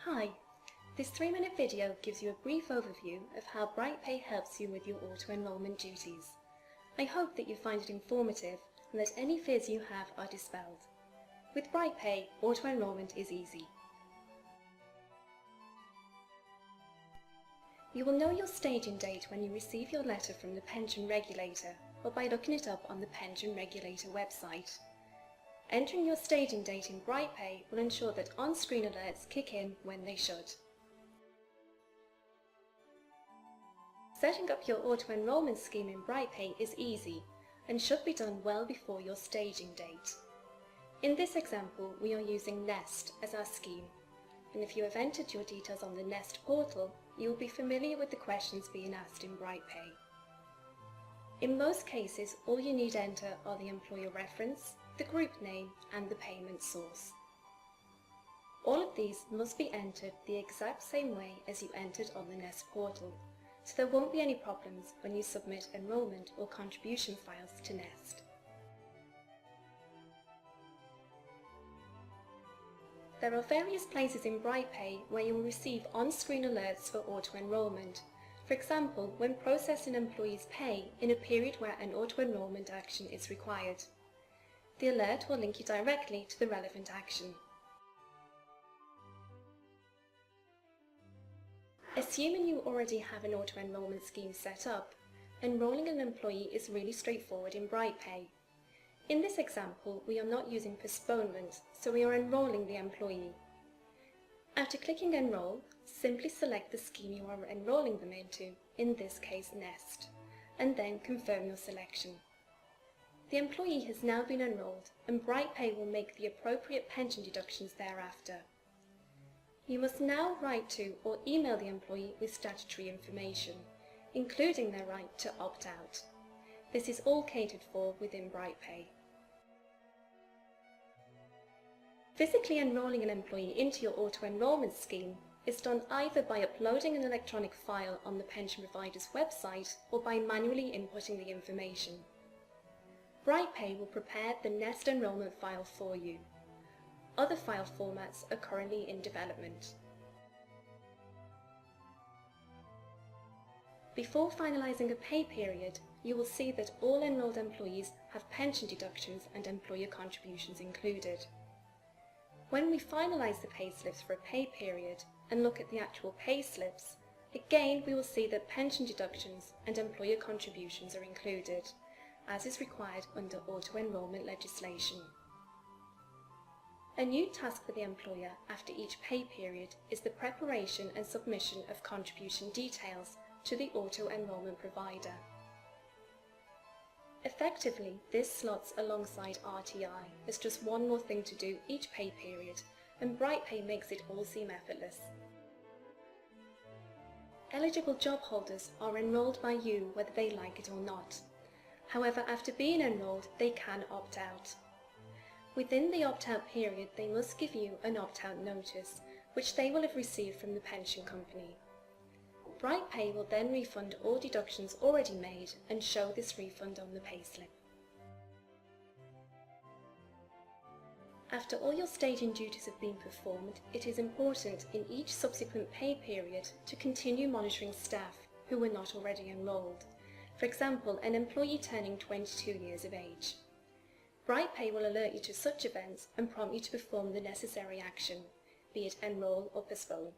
Hi, this 3-minute video gives you a brief overview of how BrightPay helps you with your auto-enrolment duties. I hope that you find it informative and that any fears you have are dispelled. With BrightPay, auto-enrolment is easy. You will know your staging date when you receive your letter from the pension regulator or by looking it up on the pension regulator website. Entering your staging date in BrightPay will ensure that on-screen alerts kick in when they should. Setting up your auto-enrolment scheme in BrightPay is easy and should be done well before your staging date. In this example, we are using Nest as our scheme, and if you have entered your details on the Nest portal, you will be familiar with the questions being asked in BrightPay. In most cases, all you need to enter are the employer reference, the group name and the payment source. All of these must be entered the exact same way as you entered on the Nest portal, so there won't be any problems when you submit enrolment or contribution files to Nest. There are various places in BrightPay where you will receive on-screen alerts for auto-enrolment. For example, when processing employees' pay in a period where an auto-enrolment action is required. The alert will link you directly to the relevant action. Assuming you already have an auto-enrolment scheme set up, enrolling an employee is really straightforward in BrightPay. In this example, we are not using postponement, so we are enrolling the employee. After clicking Enroll, simply select the scheme you are enrolling them into, in this case Nest, and then confirm your selection. The employee has now been enrolled, and BrightPay will make the appropriate pension deductions thereafter. You must now write to or email the employee with statutory information, including their right to opt out. This is all catered for within BrightPay. Physically enrolling an employee into your auto-enrolment scheme is done either by uploading an electronic file on the pension provider's website or by manually inputting the information. BrightPay will prepare the Nest enrolment file for you. Other file formats are currently in development. Before finalising a pay period, you will see that all enrolled employees have pension deductions and employer contributions included. When we finalise the pay slips for a pay period and look at the actual pay slips, again we will see that pension deductions and employer contributions are included, as is required under auto-enrolment legislation. A new task for the employer after each pay period is the preparation and submission of contribution details to the auto-enrolment provider. Effectively, this slots alongside RTI as just one more thing to do each pay period, and BrightPay makes it all seem effortless. Eligible job holders are enrolled by you whether they like it or not. However, after being enrolled, they can opt out. Within the opt-out period, they must give you an opt-out notice, which they will have received from the pension company. BrightPay will then refund all deductions already made and show this refund on the payslip. After all your staging duties have been performed, it is important in each subsequent pay period to continue monitoring staff who were not already enrolled. For example, an employee turning 22 years of age. BrightPay will alert you to such events and prompt you to perform the necessary action, be it enroll or postpone.